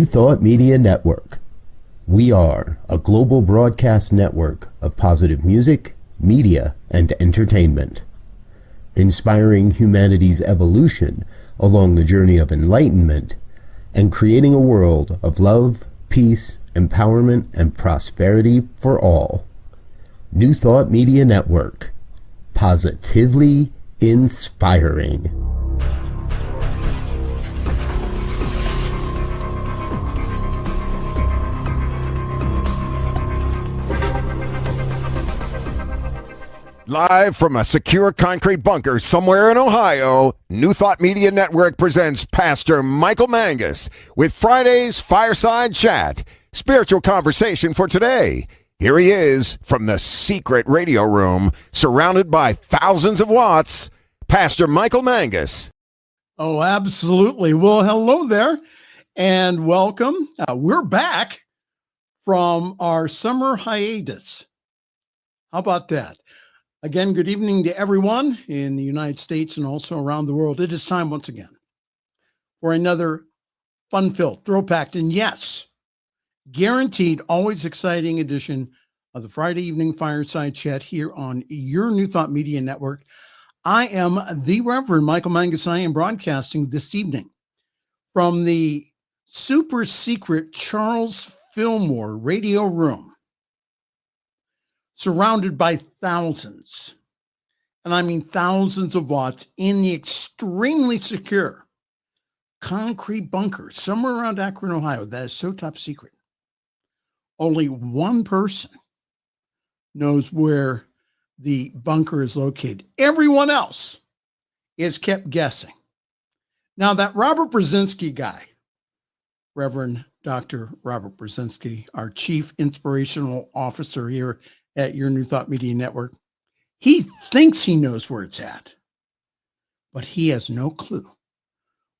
New Thought Media Network. We are a global broadcast network of positive music, media, and entertainment, inspiring humanity's evolution along the journey of enlightenment and creating a world of love, peace, empowerment, and prosperity for all. New Thought Media Network. Positively inspiring. Live from a secure concrete bunker somewhere in Ohio, New Thought Media Network presents Pastor Michael Mangus with Friday's Fireside Chat, spiritual conversation for today. Here he is from the secret radio room, surrounded by thousands of watts, Pastor Michael Mangus. Oh, absolutely. Well, hello there and welcome. We're back from our summer hiatus. How about that? Again, good evening to everyone in the United States and also around the world. It is time once again for another fun-filled, thrill-packed, and yes, guaranteed, always exciting edition of the Friday evening Fireside Chat here on your New Thought Media Network. I am the Reverend Michael Mangus. I am broadcasting this evening from the super secret Charles Fillmore radio room, surrounded by thousands, and I mean thousands of watts in the extremely secure concrete bunker somewhere around Akron, Ohio. That is so top secret. Only one person knows where the bunker is located. Everyone else is kept guessing. Now that Robert Brzezinski guy, Reverend Dr. Robert Brzezinski, our Chief Inspirational Officer here at your New Thought Media Network, he thinks he knows where it's at, but he has no clue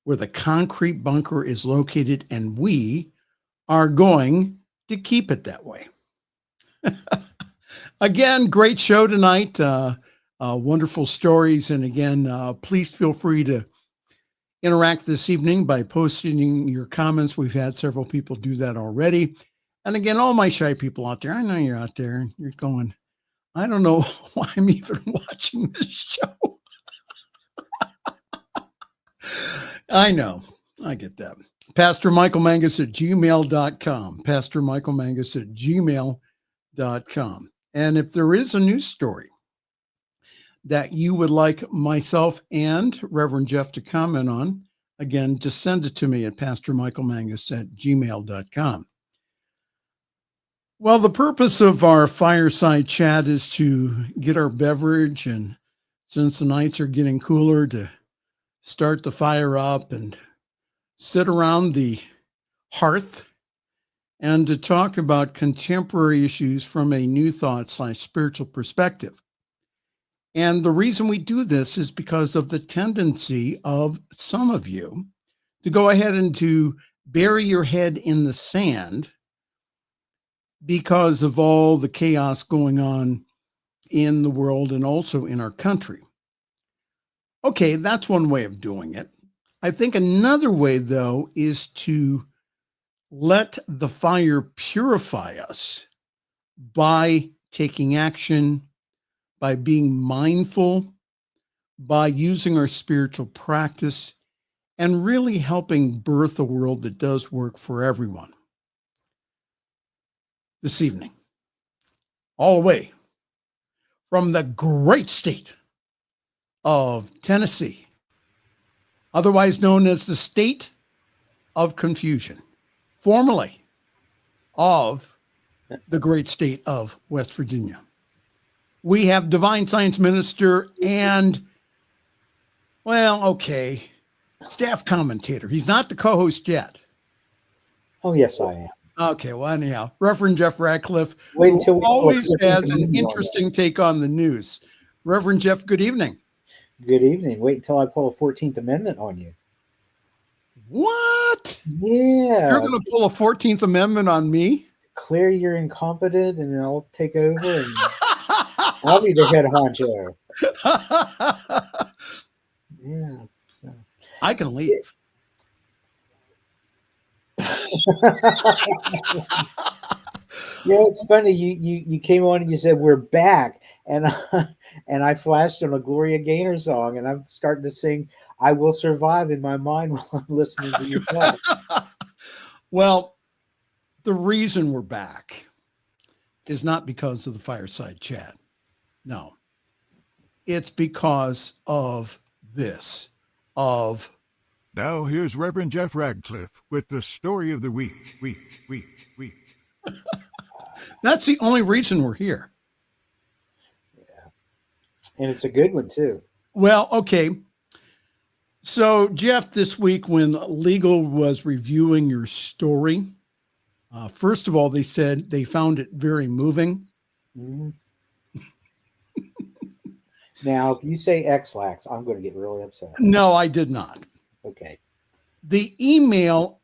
where the concrete bunker is located, and we are going to keep it that way. Again, great show tonight. Wonderful stories. And again, please feel free to interact this evening by posting your comments. We've had several people do that already. And again, all my shy people out there, I know you're out there and you're going, I don't know why I'm even watching this show. I know. I get that. pastormichaelmangus at gmail.com. pastormichaelmangus at gmail.com. And if there is a news story that you would like myself and Reverend Jeff to comment on, again, just send it to me at pastormichaelmangus at gmail.com. Well, the purpose of our fireside chat is to get our beverage, and since the nights are getting cooler, to start the fire up and sit around the hearth and to talk about contemporary issues from a new thought / spiritual perspective. And the reason we do this is because of the tendency of some of you to go ahead and to bury your head in the sand because of all the chaos going on in the world and also in our country. Okay, that's one way of doing it. I think another way, though, is to let the fire purify us by taking action, by being mindful, by using our spiritual practice, and really helping birth a world that does work for everyone. This evening, all the way from the great state of Tennessee, otherwise known as the state of confusion, formerly of the great state of West Virginia, we have divine science minister and, well, okay, staff commentator. He's not the co-host yet. Oh, yes, I am. Okay, well, anyhow, Reverend Jeff Radcliff, Wait who until we always has an interesting take on the news. Reverend Jeff, good evening. Good evening. Wait until I pull a 14th Amendment on you. What? Yeah. You're going to pull a 14th Amendment on me? Declare you're incompetent, and then I'll take over, and I'll be the head honcho. Yeah. So. I can leave. Yeah, it's funny. You came on and you said we're back, and and I flashed on a Gloria Gaynor song, and I'm starting to sing "I Will Survive" in my mind while I'm listening to you talk. Well, the reason we're back is not because of the fireside chat. No, it's because of this. Now here's Reverend Jeff Radcliffe with the story of the week. That's the only reason we're here. And it's a good one too. Well, okay. So, Jeff, this week when legal was reviewing your story, first of all, they said they found it very moving. Mm-hmm. Now, if you say X-Lax, I'm going to get really upset. No, I did not. Okay. The email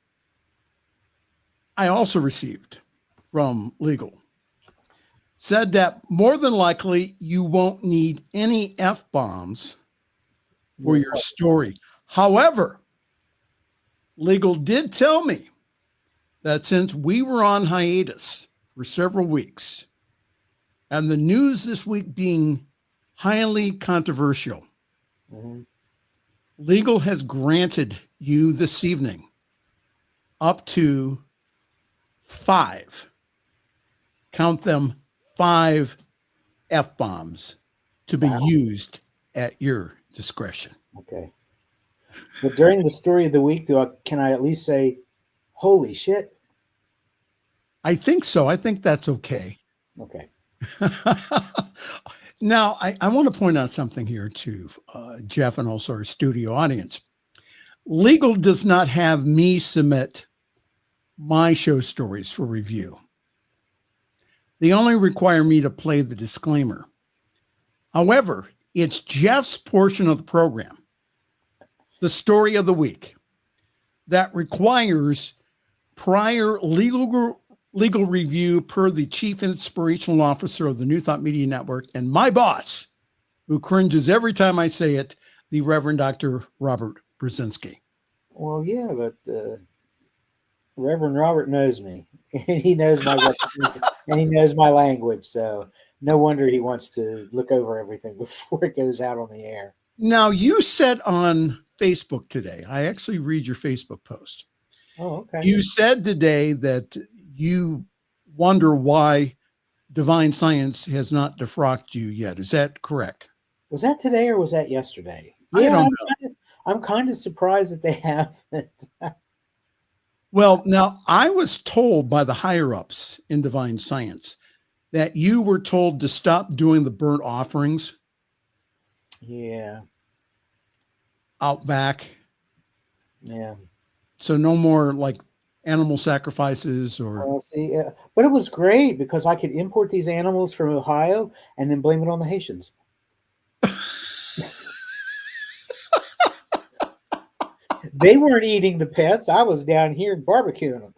I also received from legal said that more than likely you won't need any F-bombs for your story. However, legal did tell me that since we were on hiatus for several weeks, and the news this week being highly controversial, legal has granted you this evening up to 5, count them, 5 F-bombs to be used at your discretion. Okay. But during the story of the week, can I at least say, holy shit? I think so. I think that's okay. Okay. Now, I want to point out something here to Jeff and also our studio audience. Legal does not have me submit my show stories for review. They only require me to play the disclaimer. However, it's Jeff's portion of the program, the story of the week, that requires prior legal review per the Chief Inspirational Officer of the New Thought Media Network and my boss, who cringes every time I say it, the Reverend Dr. Robert Brzezinski. Well, yeah, but Reverend Robert knows me, and he knows my reputation, and he knows my language, so no wonder he wants to look over everything before it goes out on the air. Now, you said on Facebook today, I actually read your Facebook post. Oh, okay. You said today that you wonder why divine science has not defrocked you yet. Is that correct? Was that today or was that yesterday? I don't know. I'm kind of surprised that they have. Well, now I was told by the higher ups in divine science that you were told to stop doing the burnt offerings. Yeah. Out back. Yeah. So no more like animal sacrifices or. Well, see, but it was great because I could import these animals from Ohio and then blame it on the Haitians. They weren't eating the pets. I was down here barbecuing them.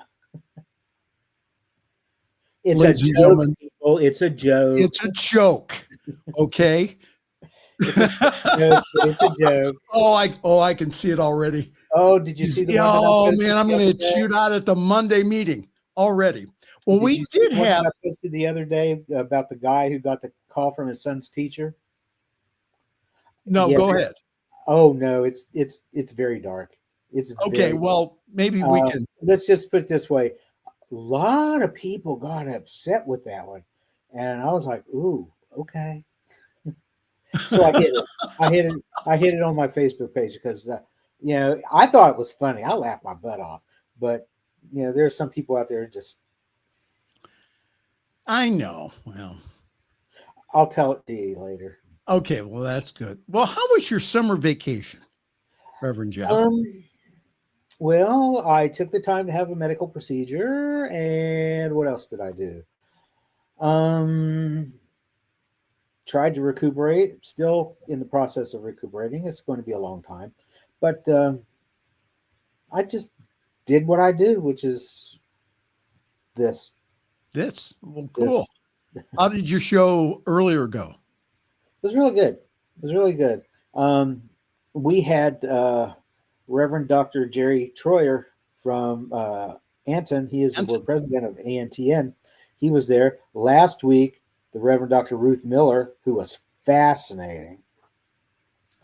It's a joke, people. It's a joke. It's a joke. Okay. It's a joke. Oh, I can see it already. Oh, did you see the one? Oh man, I'm going to shoot out at the Monday meeting already. Well, we did have. I posted the other day about the guy who got the call from his son's teacher. No, yeah, go ahead. Oh no, it's very dark. It's okay. Well, maybe we can. Let's just put it this way: a lot of people got upset with that one, and I was like, "Ooh, okay." So I hit it on my Facebook page because I thought it was funny. I laughed my butt off, but there are some people out there just. I know. Well, I'll tell it to you later. Okay, well that's good. Well, how was your summer vacation, Reverend Jeff? Well, I took the time to have a medical procedure, and what else did I do? Tried to recuperate. Still in the process of recuperating. It's going to be a long time, but I just did what I do, which is this. Well, cool. How did your show earlier go? It was really good. It was really good. We had Reverend Dr. Jerry Troyer from Anton. He is the board president of ANTN. He was there last week. The Reverend Dr. Ruth Miller, who was fascinating.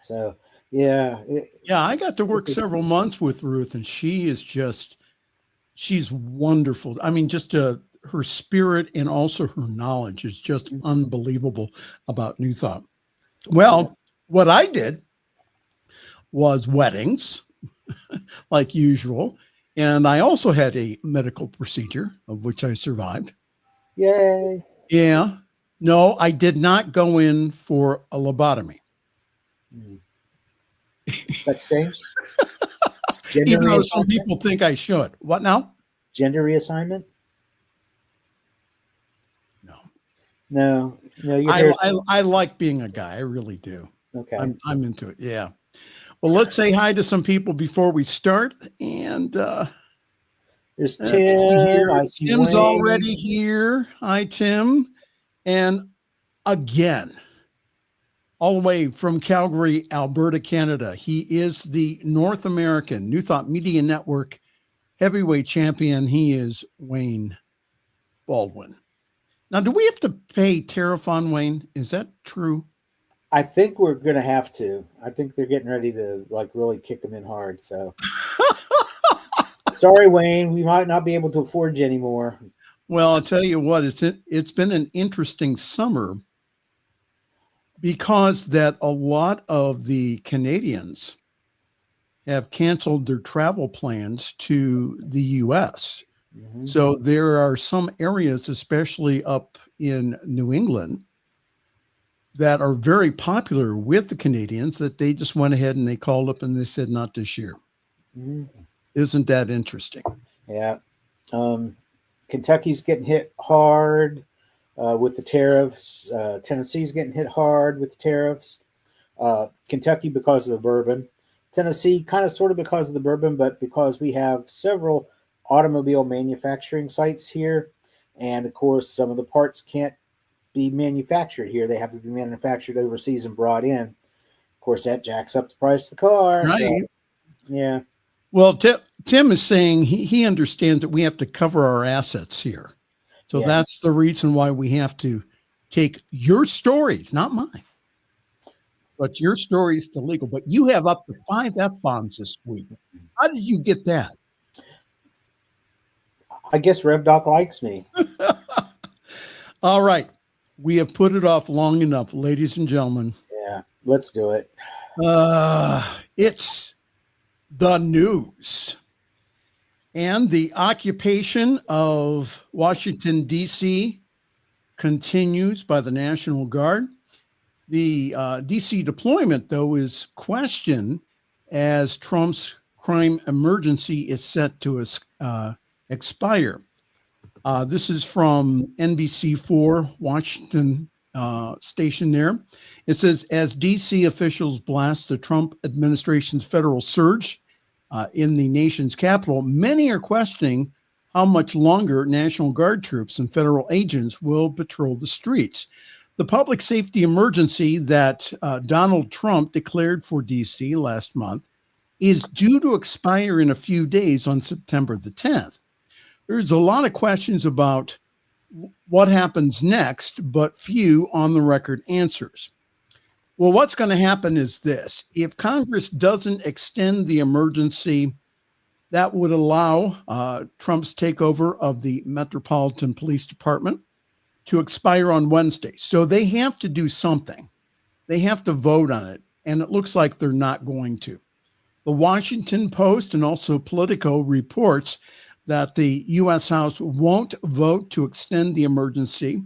So, yeah. I got to work several months with Ruth, and she's wonderful. I mean, just her spirit and also her knowledge is just unbelievable about New Thought. Well, what I did was weddings, like usual. And I also had a medical procedure, of which I survived. Yay. Yeah. No, I did not go in for a lobotomy. Sex change? Even though some people think I should. What now? Gender reassignment? No. I like being a guy. I really do. Okay. I'm into it. Yeah. Well, let's say hi to some people before we start. And there's Tim. I see Tim's Wayne. already here. Hi, Tim. And again, all the way from Calgary, Alberta, Canada, he is the North American New Thought Media Network heavyweight champion. He is Wayne Baldwin. Now, do we have to pay tariff on Wayne? Is that true? I think we're going to have to. I think they're getting ready to really kick him in hard. So sorry, Wayne, we might not be able to afford you anymore. Well, I'll tell you what, it's been an interesting summer because that a lot of the Canadians have canceled their travel plans to the U.S. Mm-hmm. So there are some areas, especially up in New England, that are very popular with the Canadians that they just went ahead and they called up and they said, not this year. Mm-hmm. Isn't that interesting? Yeah. Kentucky's getting hit hard with the tariffs. Tennessee's getting hit hard with the tariffs. Kentucky because of the bourbon. Tennessee kind of sort of because of the bourbon, but because we have several automobile manufacturing sites here. And of course, some of the parts can't be manufactured here. They have to be manufactured overseas and brought in. Of course, that jacks up the price of the car. Right. So, yeah. Well, Tim is saying he understands that we have to cover our assets here. So that's the reason why we have to take your stories, not mine, but your stories to legal. But you have up to 5 F-bombs this week. How did you get that? I guess Rev Doc likes me. All right. We have put it off long enough, ladies and gentlemen. Yeah, let's do it. It's the news. And the occupation of Washington, D.C. continues by the National Guard. The D.C. deployment, though, is questioned as Trump's crime emergency is set to expire. This is from NBC4 Washington station there. It says, as D.C. officials blast the Trump administration's federal surge in the nation's capital, many are questioning how much longer National Guard troops and federal agents will patrol the streets. The public safety emergency that Donald Trump declared for D.C. last month is due to expire in a few days on September the 10th. There's a lot of questions about what happens next, but few on the record answers. Well, what's going to happen is this. If Congress doesn't extend the emergency, that would allow Trump's takeover of the Metropolitan Police Department to expire on Wednesday. So they have to do something. They have to vote on it, and it looks like they're not going to. The Washington Post and also Politico reports that the U.S. House won't vote to extend the emergency.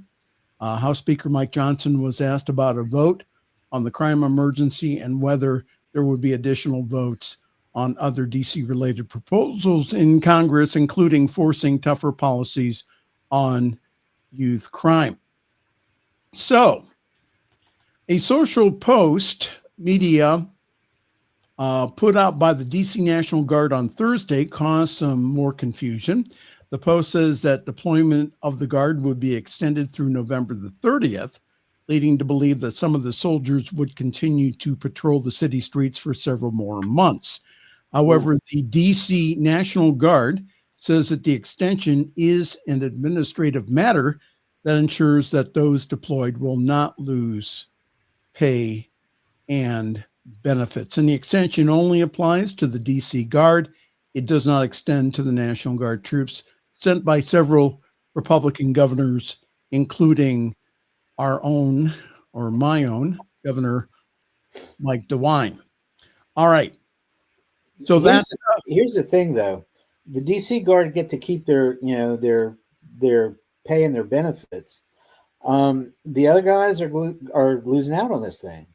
House Speaker Mike Johnson was asked about a vote on the crime emergency and whether there would be additional votes on other D.C.-related proposals in Congress, including forcing tougher policies on youth crime. So, a social post media put out by the D.C. National Guard on Thursday caused some more confusion. The post says that deployment of the Guard would be extended through November the 30th, leading to believe that some of the soldiers would continue to patrol the city streets for several more months. However, the D.C. National Guard says that the extension is an administrative matter that ensures that those deployed will not lose pay and benefits. And the extension only applies to the DC Guard. It does not extend to the National Guard troops sent by several Republican governors, including our own, or my own, Governor Mike DeWine. All right. So here's the thing, though. The DC Guard get to keep their pay and their benefits. The other guys are losing out on this thing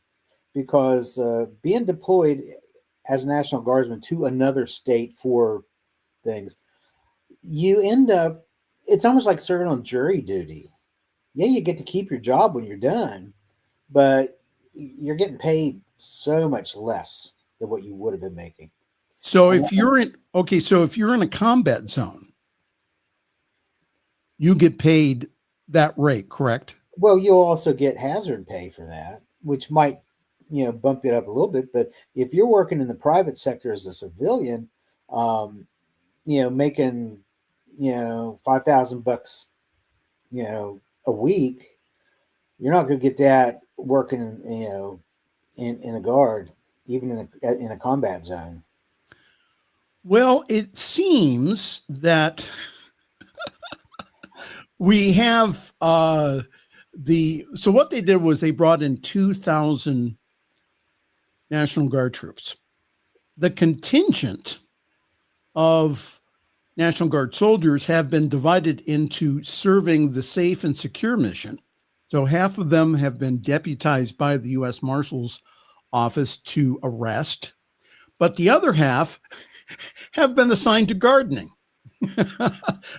because being deployed as a National Guardsman to another state for things, you end up, it's almost like serving on jury duty. Yeah, you get to keep your job when you're done, but you're getting paid so much less than what you would have been making. So if you're in a combat zone, you get paid that rate, correct? Well, you'll also get hazard pay for that, which might, bump it up a little bit. But if you're working in the private sector as a civilian, making, $5,000, a week, you're not going to get that working, in a guard, even in a combat zone. Well, it seems that we have so what they did was they brought in 2,000 National Guard troops. The contingent of National Guard soldiers have been divided into serving the safe and secure mission. So half of them have been deputized by the U.S. Marshal's office to arrest, but the other half have been assigned to gardening,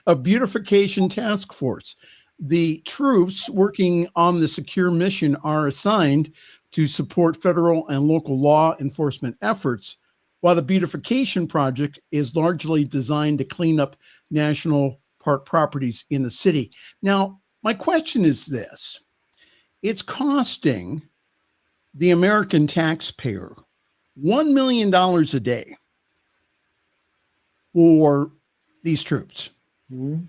a beautification task force. The troops working on the secure mission are assigned to support federal and local law enforcement efforts, while the beautification project is largely designed to clean up national park properties in the city. Now, my question is this. It's costing the American taxpayer $1 million a day for these troops. Mm-hmm.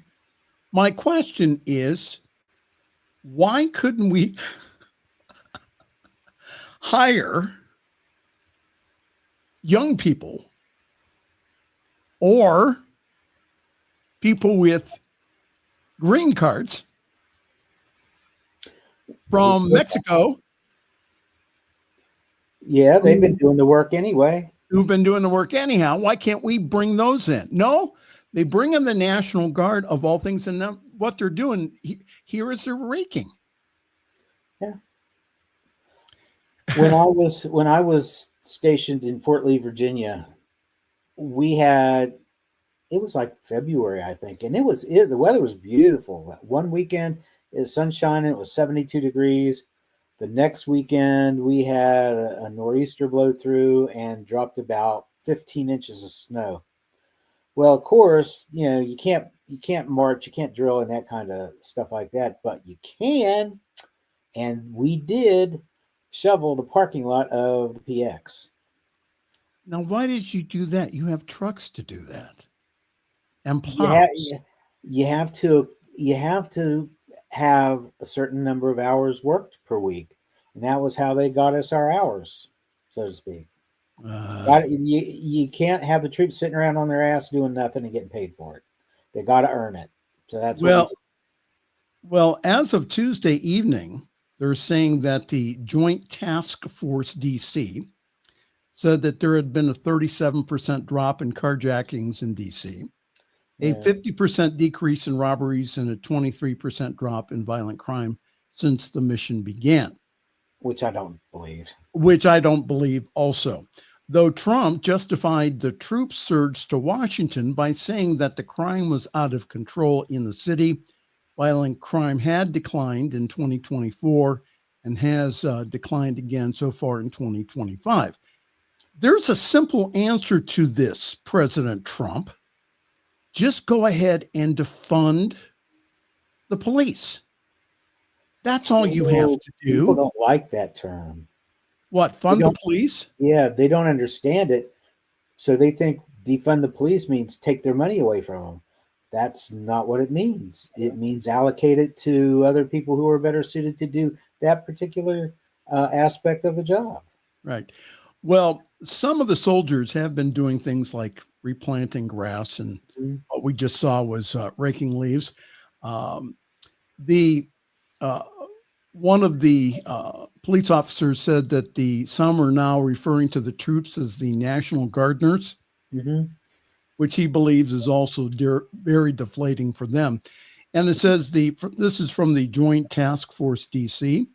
My question is, why couldn't we hire young people or people with green cards from Mexico? Yeah, they've been doing the work anyway. Who've been doing the work anyhow. Why can't we bring those in? No, they bring in the National Guard of all things, and then what they're doing here is they're raking. Yeah. When I was stationed in Fort Lee, Virginia, it was like February, I think, and the weather was beautiful. One weekend it was sunshine, it was 72 degrees. The next weekend we had a nor'easter blow through and dropped about 15 inches of snow. Well, of course, you can't march, you can't drill and that kind of stuff like that, but you can, and we did shovel the parking lot of the PX. Now, why did you do that? You have trucks to do that, and plows. You have to have a certain number of hours worked per week, and that was how they got us our hours, so to speak. You can't have the troops sitting around on their ass doing nothing and getting paid for it. They got to earn it. So that's well, as of Tuesday evening, they're saying that the Joint Task Force DC said that there had been a 37% drop in carjackings in DC, a 50% decrease in robberies, and a 23% drop in violent crime since the mission began. Which I don't believe. Which I don't believe also. Though Trump justified the troop surge to Washington by saying that the crime was out of control in the city, violent crime had declined in 2024 and has declined again so far in 2025. There's a simple answer to this, President Trump. Just go ahead and defund the police. That's all you have to do. People don't like that term. What, fund the police? Yeah, they don't understand it. So they think defund the police means take their money away from them. That's not what it means. It means allocate it to other people who are better suited to do that particular aspect of the job. Right. Well, some of the soldiers have been doing things like replanting grass, and what we just saw was raking leaves. The one of the police officers said that some are now referring to the troops as the National Gardeners, which he believes is also very deflating for them. And it says this is from the Joint Task Force DC. It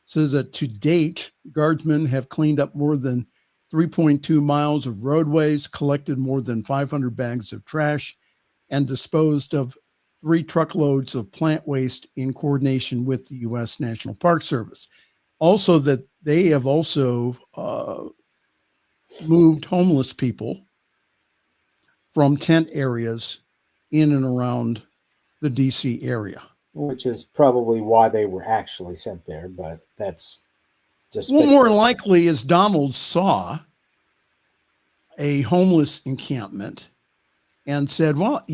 says that to date, guardsmen have cleaned up more than 3.2 miles of roadways, collected more than 500 bags of trash, and disposed of 3 truckloads of plant waste in coordination with the U.S. National Park Service. Also, that they have also moved homeless people from tent areas in and around the D.C. area. Which is probably why they were actually sent there, but that's just... Well, more likely is Donald saw a homeless encampment and said, well,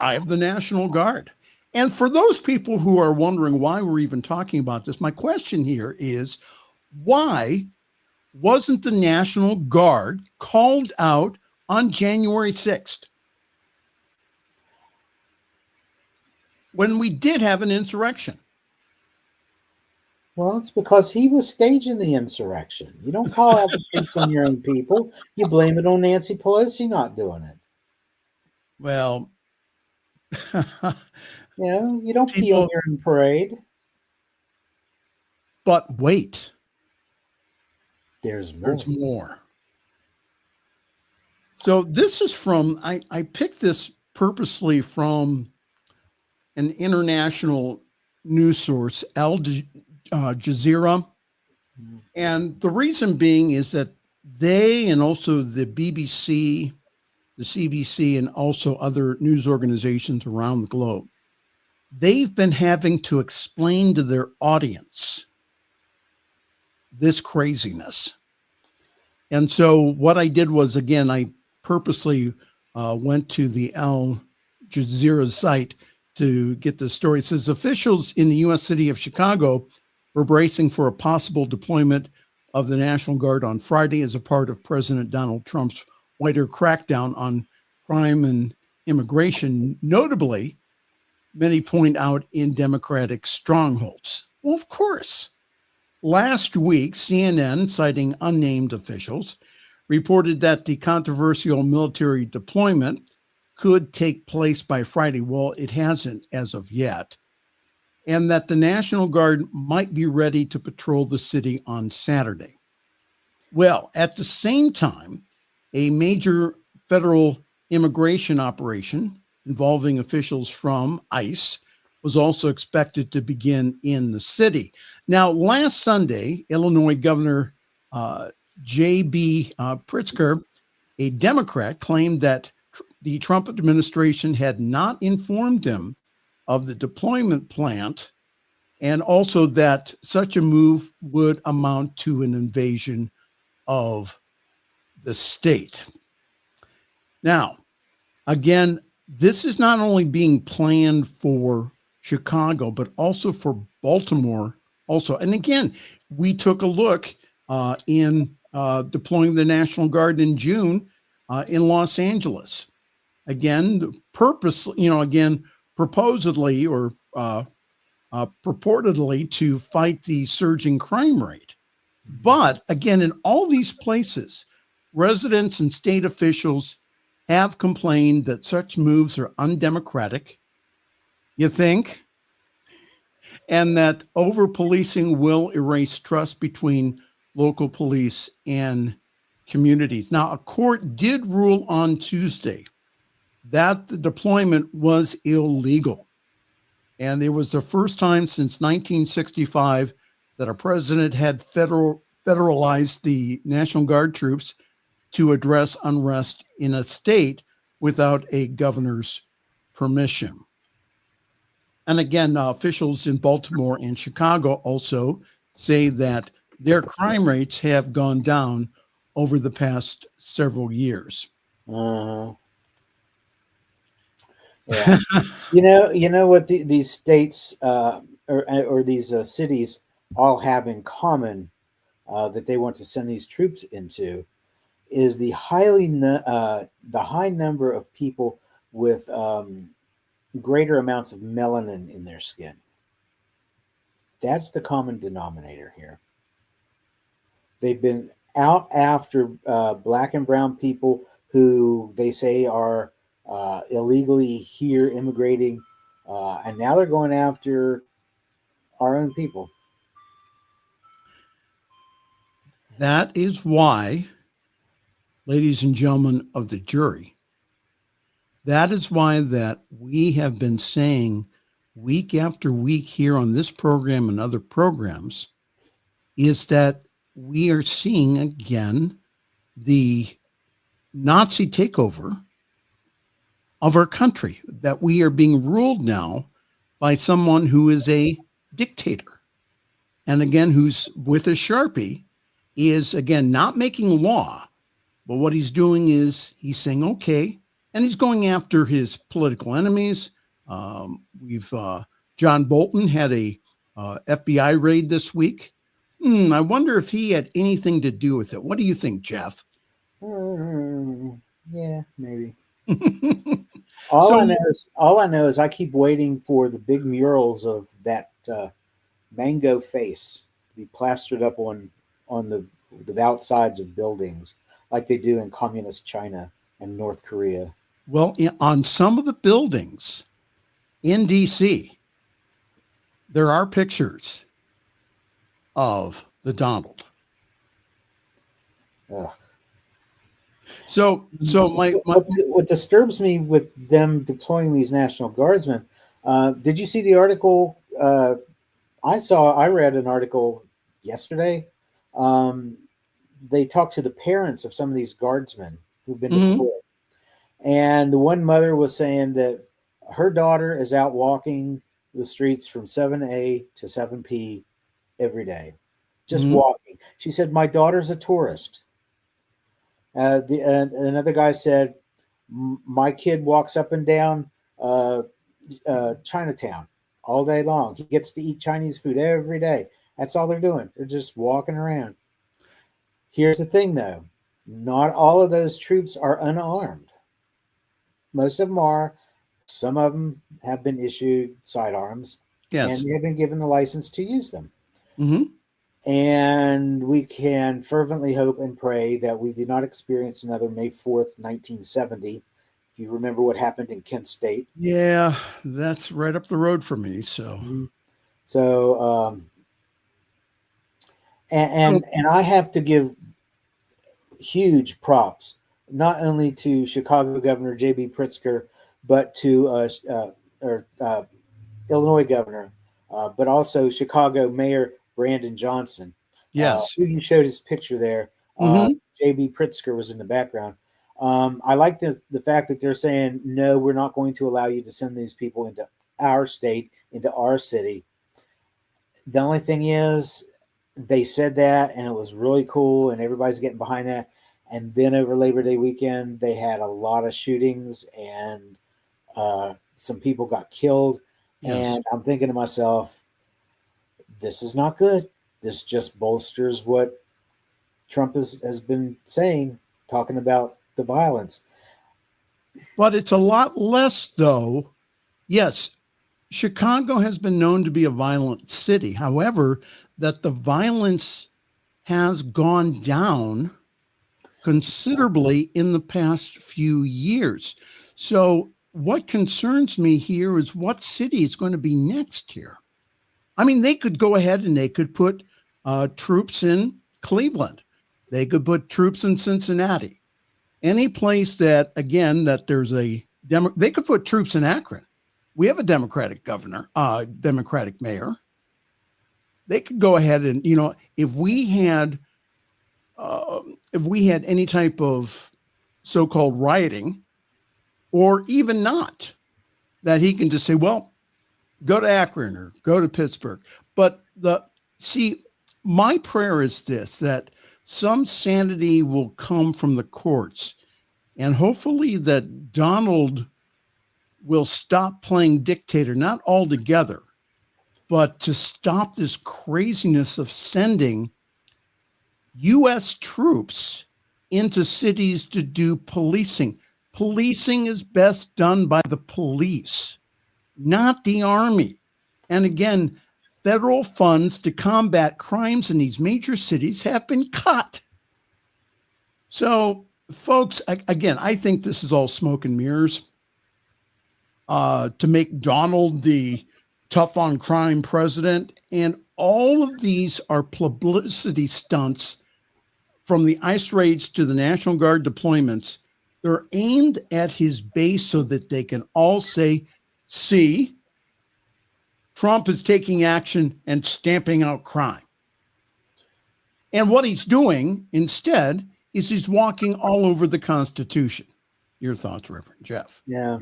I have the National Guard. And for those people who are wondering why we're even talking about this, my question here is, why wasn't the National Guard called out on January 6th? When we did have an insurrection. Well, it's because he was staging the insurrection. You don't call out the troops on your own people. You blame it on Nancy Pelosi not doing it. Well, you don't pee on your own parade. But wait. There's more. So this is from, I picked this purposely from an international news source, Al Jazeera. And the reason being is that they, and also the BBC, the CBC, and also other news organizations around the globe, they've been having to explain to their audience this craziness. And so what I did was, again, I purposely went to the Al Jazeera site to get the story. It says officials in the U.S. city of Chicago were bracing for a possible deployment of the National Guard on Friday as a part of President Donald Trump's wider crackdown on crime and immigration, notably, many point out, in Democratic strongholds. Well, of course. Last week, CNN, citing unnamed officials, reported that the controversial military deployment could take place by Friday. Well, it hasn't as of yet. And that the National Guard might be ready to patrol the city on Saturday. Well, at the same time, a major federal immigration operation involving officials from ICE was also expected to begin in the city. Now, last Sunday, Illinois Governor J.B. Pritzker, a Democrat, claimed that the Trump administration had not informed him of the deployment plan, and also that such a move would amount to an invasion of the state. Now, again, this is not only being planned for Chicago, but also for Baltimore also. And again, we took a look in deploying the National Guard in June in Los Angeles. Again, the purpose, proposedly or purportedly to fight the surging crime rate. But again, in all these places, residents and state officials have complained that such moves are undemocratic, you think, and that over-policing will erase trust between local police and communities. Now, a court did rule on Tuesday that the deployment was illegal. And it was the first time since 1965 that a president had federalized the National Guard troops to address unrest in a state without a governor's permission. And again, officials in Baltimore and Chicago also say that their crime rates have gone down over the past several years. Yeah. You know what these states or these cities all have in common that they want to send these troops into is the high number of people with greater amounts of melanin in their skin. That's the common denominator here. They've been out after black and brown people who they say are illegally here immigrating, and now they're going after our own people. That is why, ladies and gentlemen of the jury, that is why that we have been saying week after week here on this program and other programs is that we are seeing again the Nazi takeover of our country, that we are being ruled now by someone who is a dictator. And again, who's with a Sharpie is again not making law, but what he's doing is he's saying, okay, and he's going after his political enemies. John Bolton had a FBI raid this week. I wonder if he had anything to do with it. What do you think, Jeff? Yeah, maybe. All I know is I keep waiting for the big murals of that mango face to be plastered up on the outsides of buildings, like they do in communist China and North Korea. Well, on some of the buildings in D.C., there are pictures of the Donald. Ugh. So what disturbs me with them deploying these National Guardsmen, did you see the article? I read an article yesterday. They talked to the parents of some of these guardsmen who've been deployed. And the one mother was saying that her daughter is out walking the streets from 7A to 7P every day, just walking. She said, my daughter's a tourist. Another guy said, my kid walks up and down Chinatown all day long. He gets to eat Chinese food every day. That's all they're doing. They're just walking around. Here's the thing, though. Not all of those troops are unarmed. Most of them are. Some of them have been issued sidearms. Yes. And they have been given the license to use them. Mm-hmm. And we can fervently hope and pray that we do not experience another May 4th, 1970. If you remember what happened in Kent State. Yeah, that's right up the road for me. So, and I have to give huge props, not only to Chicago Governor J.B. Pritzker, but to Illinois Governor, but also Chicago Mayor Brandon Johnson. Yes. You showed his picture there. J.B. Pritzker was in the background. I like the fact that they're saying, no, we're not going to allow you to send these people into our state, into our city. The only thing is, they said that, and it was really cool, and everybody's getting behind that. And then over Labor Day weekend, they had a lot of shootings, and some people got killed. Yes. And I'm thinking to myself, this is not good. This just bolsters what Trump has been saying, talking about the violence. But it's a lot less, though. Yes, Chicago has been known to be a violent city. However, that the violence has gone down considerably in the past few years. So what concerns me here is what city is going to be next here. I mean, they could go ahead and they could put troops in Cleveland. They could put troops in Cincinnati. Any place that, again, that there's they could put troops in Akron. We have a Democratic governor, Democratic mayor. They could go ahead and, if we had any type of so-called rioting, or even not, that he can just say, well, go to Akron or go to Pittsburgh. But my prayer is this, that some sanity will come from the courts, and hopefully that Donald will stop playing dictator, not altogether, but to stop this craziness of sending U.S. troops into cities to do policing. Policing is best done by the police, not the army. And again, federal funds to combat crimes in these major cities have been cut. So, folks, again, I think this is all smoke and mirrors to make Donald the tough on crime president. And all of these are publicity stunts, from the ICE raids to the National Guard deployments. They're aimed at his base so that they can all say, see, Trump is taking action and stamping out crime. And what he's doing instead is he's walking all over the Constitution. Your thoughts, Reverend Jeff? Yeah.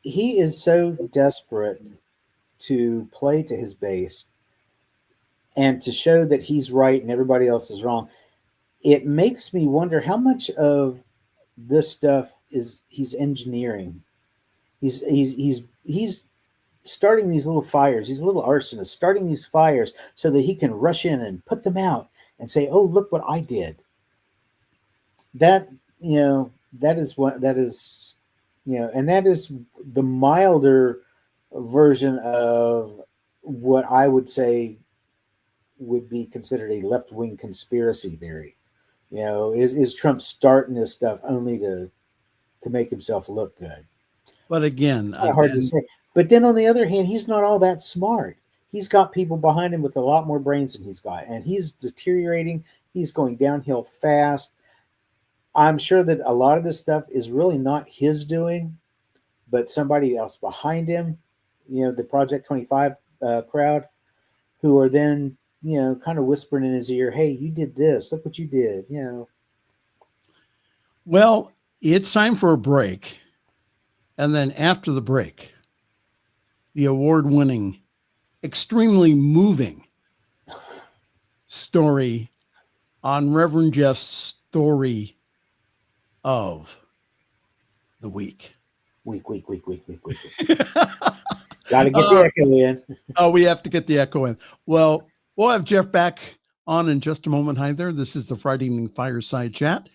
He is so desperate to play to his base and to show that he's right and everybody else is wrong. It makes me wonder how much of this stuff is he's engineering. He's starting these little fires. He's a little arsonist, starting these fires so that he can rush in and put them out and say, "Oh, look what I did." That is and that is the milder version of what I would say would be considered a left-wing conspiracy theory. Is Trump starting this stuff only to make himself look good? But again, it's hard to say. But then on the other hand, he's not all that smart. He's got people behind him with a lot more brains than he's got, and he's deteriorating. He's going downhill fast. I'm sure that a lot of this stuff is really not his doing, but somebody else behind him, the Project 25 crowd, who are then, kind of whispering in his ear, "Hey, you did this. Look what you did." Well, it's time for a break. And then after the break, the award-winning, extremely moving story on Reverend Jeff's story of the week. Week. Got to get the echo in. Oh, we have to get the echo in. Well, we'll have Jeff back on in just a moment. Hi there. This is the Friday Evening Fireside Chat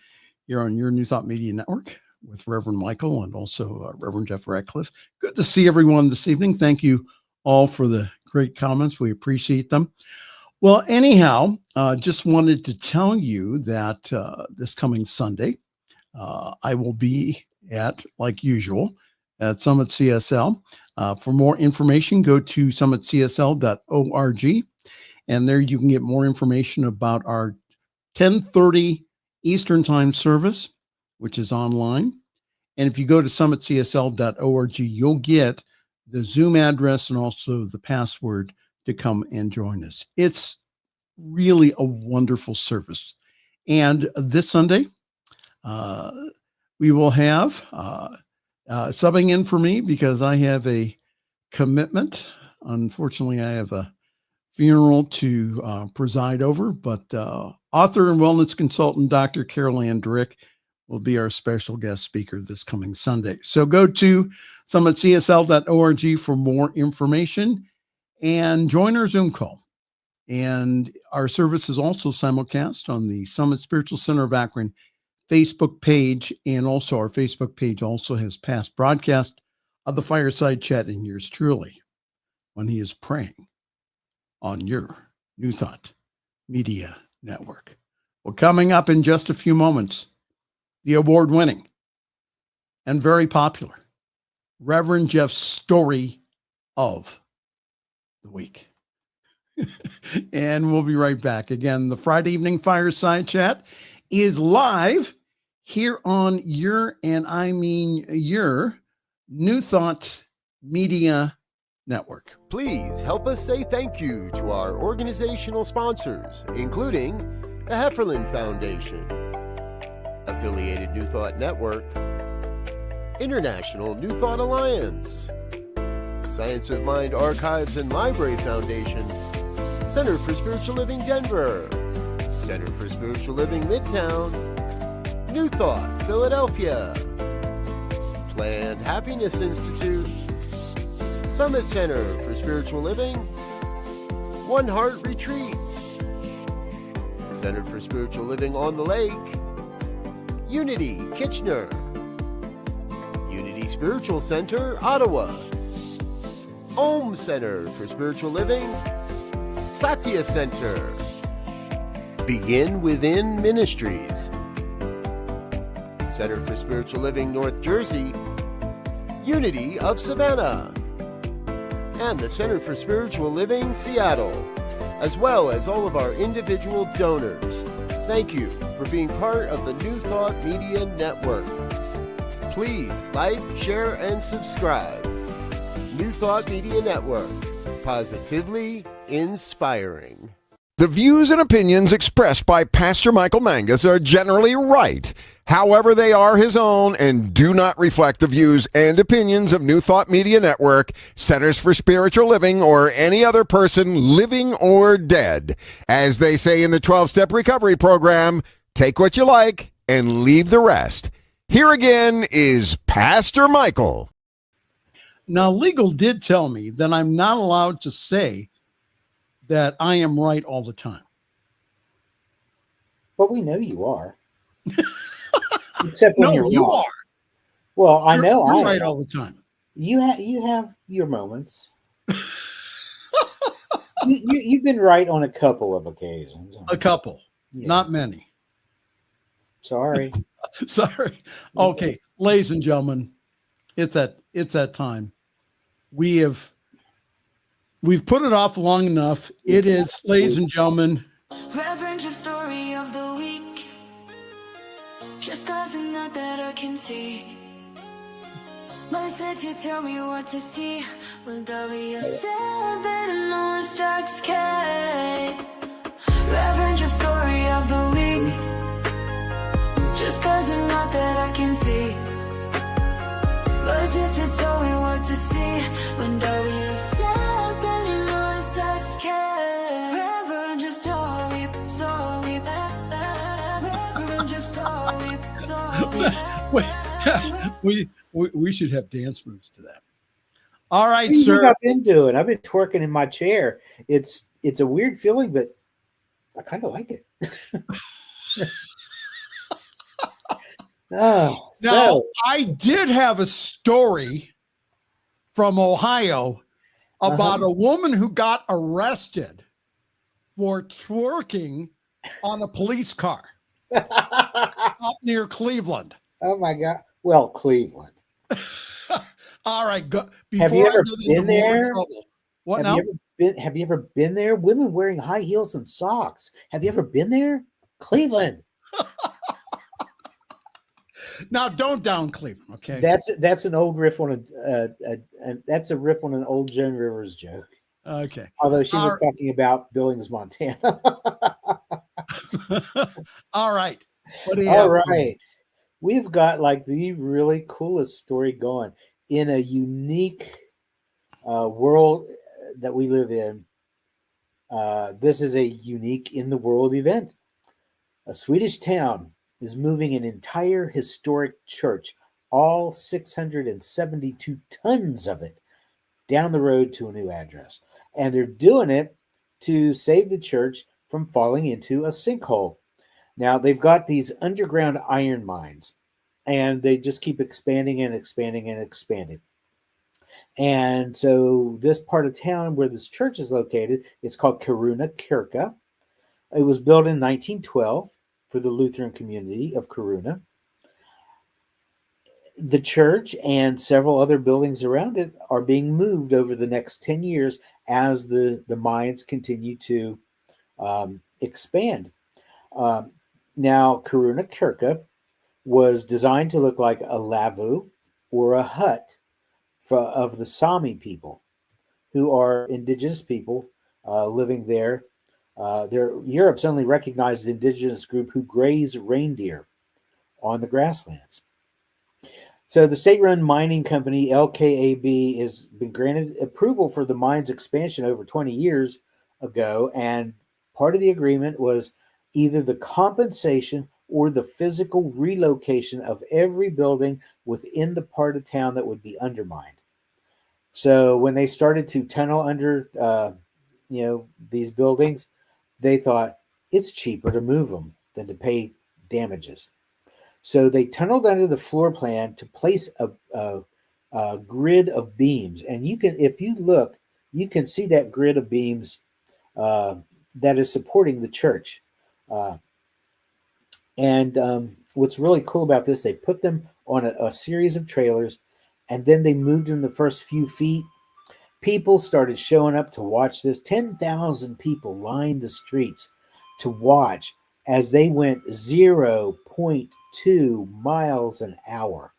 here on your New Thought Media Network with Reverend Michael and also Reverend Jeff Radcliff. Good to see everyone this evening. Thank you all for the great comments. We appreciate them. Well, anyhow, just wanted to tell you that this coming Sunday, I will be like usual, at Summit CSL. For more information, go to summitcsl.org, and there you can get more information about our 10:30 Eastern Time service, which is online. And if you go to summitcsl.org, you'll get the Zoom address and also the password to come and join us. It's really a wonderful service. And this Sunday, we will have subbing in for me because I have a commitment. Unfortunately, I have a funeral to preside over, but author and wellness consultant, Dr. Carol Ann Drick, will be our special guest speaker this coming Sunday. So go to summitcsl.org for more information and join our Zoom call. And our service is also simulcast on the Summit Spiritual Center of Akron Facebook page, and also our Facebook page also has past broadcast of the Fireside Chat and yours truly when he is praying on your New Thought Media Network. Well, coming up in just a few moments, the award-winning and very popular Reverend Jeff's story of the week. And we'll be right back. Again, the Friday Evening Fireside Chat is live here on your New Thought Media Network. Please help us say thank you to our organizational sponsors, including the Hefferland Foundation, Affiliated New Thought Network, International New Thought Alliance, Science of Mind Archives and Library Foundation, Center for Spiritual Living Denver, Center for Spiritual Living Midtown, New Thought Philadelphia, Grassland Happiness Institute, Summit Center for Spiritual Living, One Heart Retreats, Center for Spiritual Living on the Lake, Unity Kitchener, Unity Spiritual Center, Ottawa, Om Center for Spiritual Living, Satya Center, Begin Within Ministries, Center for Spiritual Living, North Jersey, Unity of Savannah, and the Center for Spiritual Living, Seattle, as well as all of our individual donors. Thank you for being part of the New Thought Media Network. Please like, share, and subscribe. New Thought Media Network, positively inspiring. The views and opinions expressed by Pastor Michael Mangus are generally right. However, they are his own and do not reflect the views and opinions of New Thought Media Network, Centers for Spiritual Living, or any other person living or dead. As they say in the 12-Step Recovery Program, take what you like and leave the rest. Here again is Pastor Michael. Now, legal did tell me that I'm not allowed to say that I am right all the time. But we know you are. Except when No, you wrong. are. Well, I know You're I right am. all the time. You have your moments. You've been right on a couple of occasions. A couple, Yeah. not many. Sorry. Sorry. Okay, ladies and gentlemen, it's that time. We've put it off long enough. It is, ladies and gentlemen, Reverend Jeff's story of the week. Just doesn't know that I can see. Listen to tell me what to see. Will W7 and all starts K. Reverend Jeff's story of the week. Just doesn't know that I can see. Listen to tell me what to see. When W7 and all starts K. Reverend Jeff's story. Reverend Jeff's story. we should have dance moves to that. All right, What do you think sir. I've been doing? I've been twerking in my chair. It's a weird feeling, but I kind of like it. Now, So I did have a story from Ohio about a woman who got arrested for twerking on a police car up near Cleveland. oh my God. Well, Cleveland. All right, go, Have you before I ever get been into more there? trouble. What now? Have you ever been there? Women wearing high heels and socks. Have you ever been there? Cleveland. Now, don't down Cleveland, okay? That's an old riff on that's a riff on an old Joan Rivers joke. Okay. Although she was Our- talking about Billings, Montana. All right. What do you All have? right. We've got like the really coolest story going in a unique world that we live in. This is a unique in the world event. A Swedish town is moving an entire historic church, all 672 tons of it, down the road to a new address. And they're doing it to save the church from falling into a sinkhole. Now, they've got these underground iron mines, and they just keep expanding and expanding and expanding. And so this part of town where this church is located, it's called Kiruna Kirka. It was built in 1912 for the Lutheran community of Kiruna. The church and several other buildings around it are being moved over the next 10 years as the mines continue to expand. Now, Kiruna Kirka was designed to look like a lavu or a hut of the Sami people, who are indigenous people living there. They're Europe's only recognized indigenous group who graze reindeer on the grasslands. So the state-run mining company LKAB has been granted approval for the mine's expansion over 20 years ago, and part of the agreement was either the compensation or the physical relocation of every building within the part of town that would be undermined. So when they started to tunnel under, these buildings, they thought it's cheaper to move them than to pay damages. So they tunneled under the floor plan to place a grid of beams, and if you look, you can see that grid of beams that is supporting the church. What's really cool about this, they put them on a series of trailers, and then they moved them the first few feet. People started showing up to watch this. 10,000 people lined the streets to watch as they went 0.2 miles an hour.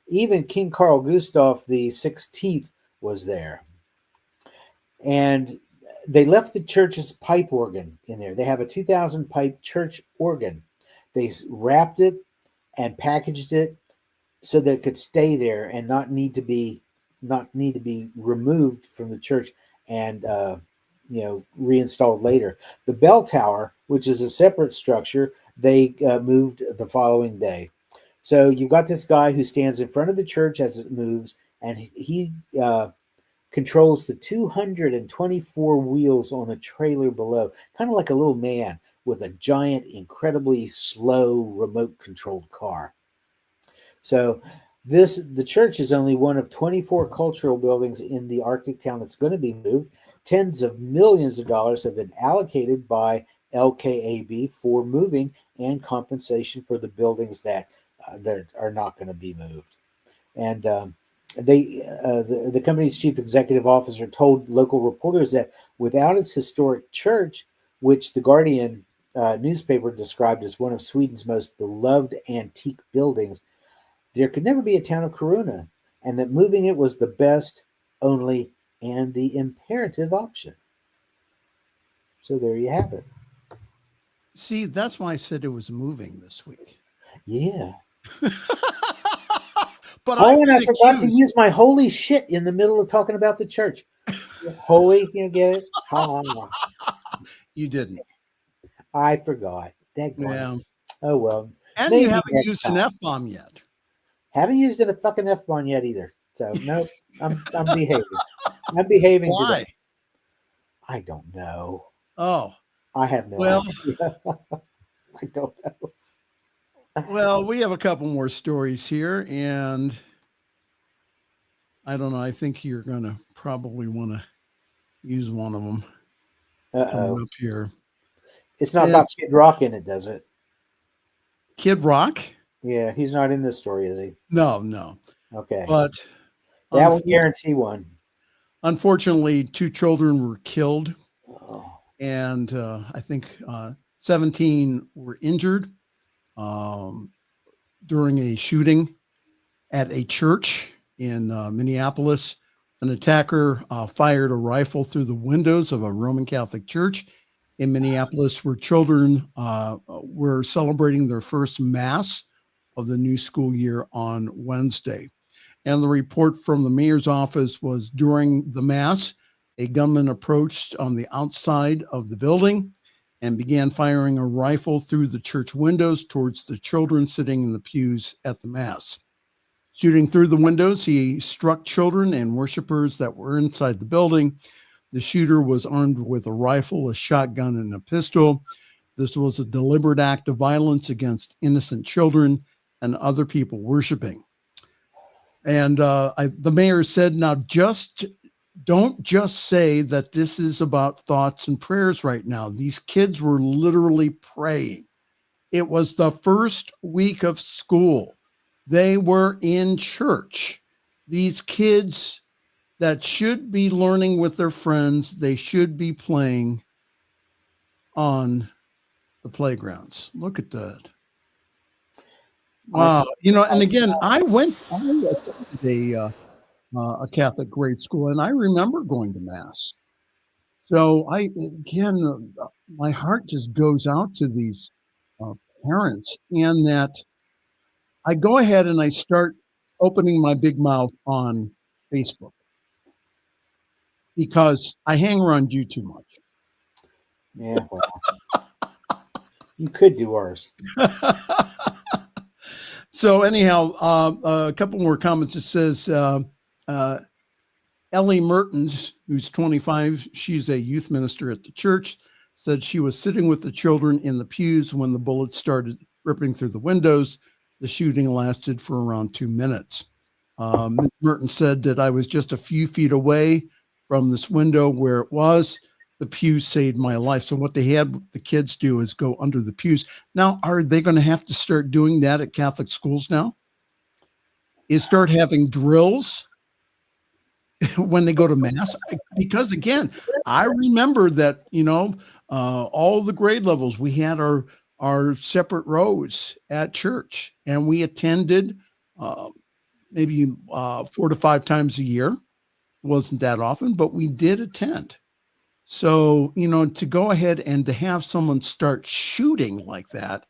Even King Carl Gustaf the 16th was there. And they left the church's pipe organ in there. They have a 2,000 pipe church organ. They wrapped it and packaged it so that it could stay there and not need to be removed from the church and reinstalled later. The bell tower, which is a separate structure, they moved the following day. So you've got this guy who stands in front of the church as it moves, and he controls the 224 wheels on a trailer below, kind of like a little man with a giant, incredibly slow remote-controlled car. So the church is only one of 24 cultural buildings in the Arctic town that's going to be moved. Tens of millions of dollars have been allocated by LKAB for moving and compensation for the buildings that are not going to be moved. And the company's chief executive officer told local reporters that without its historic church, which the Guardian newspaper described as one of Sweden's most beloved antique buildings, there could never be a town of Kiruna, and that moving it was the best, only, and the imperative option. So there you have it. See, that's why I said it was moving this week. Yeah. But I forgot to use my holy shit in the middle of talking about the church. Holy, you get it? You didn't. I forgot. Yeah. Oh, well. And you haven't used an F-bomb yet. Haven't used a fucking F-bomb yet either. So, no, I'm behaving. I'm behaving. Why? Today. I don't know. Oh. I have no idea. I don't know. Well, we have a couple more stories here, and I don't know. I think you're going to probably want to use one of them. Coming up here. It's not about Kid Rock in it, does it? Kid Rock? Yeah, he's not in this story, is he? No. Okay. But that will guarantee one. Unfortunately, 2 children were killed, and I think 17 were injured during a shooting at a church in Minneapolis. An attacker fired a rifle through the windows of a Roman Catholic church in Minneapolis, where children were celebrating their first Mass of the new school year on Wednesday. And the report from the mayor's office was during the Mass, a gunman approached on the outside of the building and began firing a rifle through the church windows towards the children sitting in the pews at the Mass. Shooting through the windows, he struck children and worshipers that were inside the building. The shooter was armed with a rifle, a shotgun, and a pistol. This was a deliberate act of violence against innocent children and other people worshiping. And the mayor said, now don't just say that this is about thoughts and prayers right now. These kids were literally praying. It was the first week of school. They were in church. These kids that should be learning with their friends, they should be playing on the playgrounds. Look at that. Wow. And again, I attended a Catholic grade school, and I remember going to Mass. So my heart just goes out to these parents, and that I go ahead and I start opening my big mouth on Facebook because I hang around you too much. Yeah. Well. You could do worse. So anyhow, a couple more comments. It says, Ellie Mertens, who's 25, she's a youth minister at the church, said she was sitting with the children in the pews when the bullets started ripping through the windows. The shooting lasted for around 2 minutes. Ms. Mertens said that I was just a few feet away from this window where it was. The pews saved my life. So what they had the kids do is go under the pews. Now, are they going to have to start doing that at Catholic schools now? Is start having drills when they go to mass? Because again, I remember that, all the grade levels, we had our separate rows at church, and we attended maybe 4 to 5 times a year. Wasn't that often, but we did attend. So, to go ahead and to have someone start shooting like that,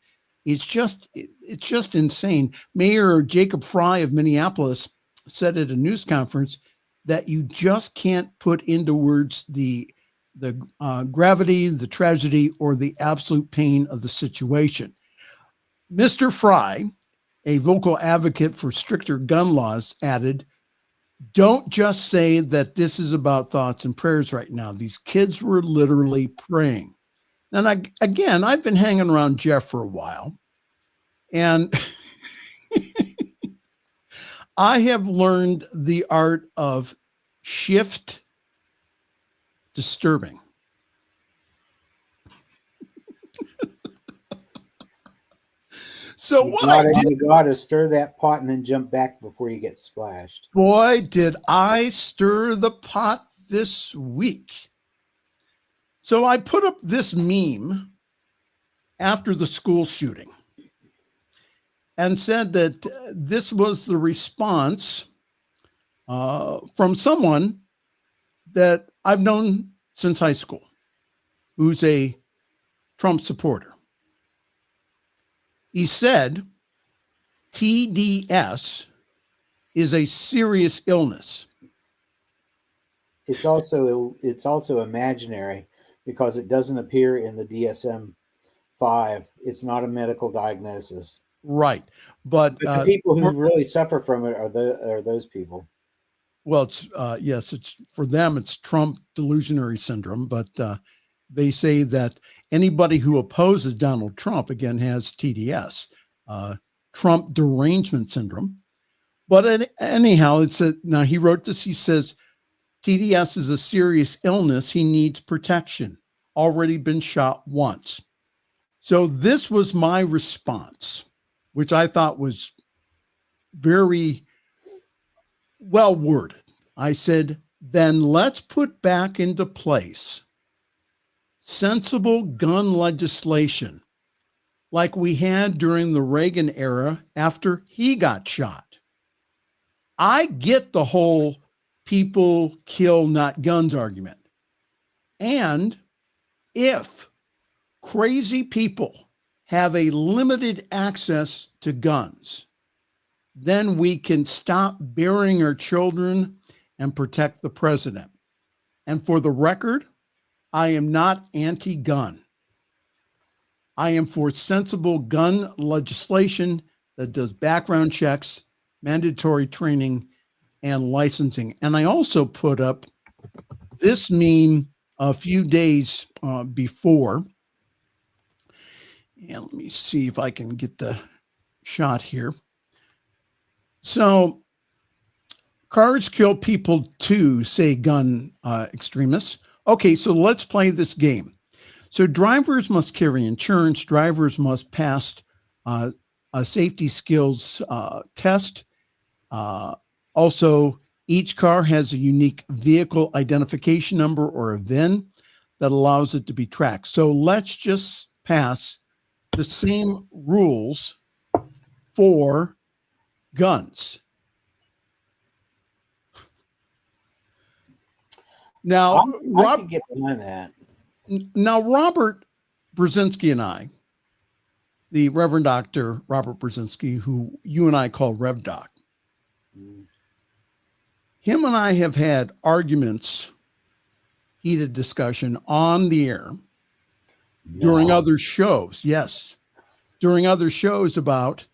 it's just insane. Mayor Jacob Fry of Minneapolis said at a news conference that you just can't put into words the gravity, the tragedy, or the absolute pain of the situation. Mr. Fry, a vocal advocate for stricter gun laws, added, "Don't just say that this is about thoughts and prayers right now. These kids were literally praying." And I've been hanging around Jeff for a while, and I have learned the art of shift disturbing. So you got to stir that pot and then jump back before you get splashed. Boy, did I stir the pot this week. So I put up this meme after the school shooting and said that this was the response from someone that I've known since high school, who's a Trump supporter. He said, TDS is a serious illness. It's also imaginary because it doesn't appear in the DSM-5. It's not a medical diagnosis. Right. But the people who really suffer from it are those people. Well, it's for them, it's Trump delusionary syndrome, but they say that anybody who opposes Donald Trump, again, has TDS, Trump derangement syndrome. But anyhow, now he wrote this, he says, TDS is a serious illness. He needs protection. Already been shot once. So this was my response, which I thought was very well worded. I said, then let's put back into place sensible gun legislation like we had during the Reagan era after he got shot. I get the whole people kill, not guns argument. And if crazy people have a limited access to guns, then we can stop burying our children and protect the president. And for the record, I am not anti-gun. I am for sensible gun legislation that does background checks, mandatory training, and licensing. And I also put up this meme a few days before. And let me see if I can get the shot here. So, cars kill people too, say gun extremists. Okay, so let's play this game. So drivers must carry insurance. Drivers must pass a safety skills test. Also, each car has a unique vehicle identification number or a VIN that allows it to be tracked. So let's just pass the same rules for guns. Now, I can get behind that. Now, Robert Brzezinski and I, the Reverend Dr. Robert Brzezinski, who you and I call Rev Doc, him and I have had arguments, heated discussion on the air during other shows. Yes. During other shows about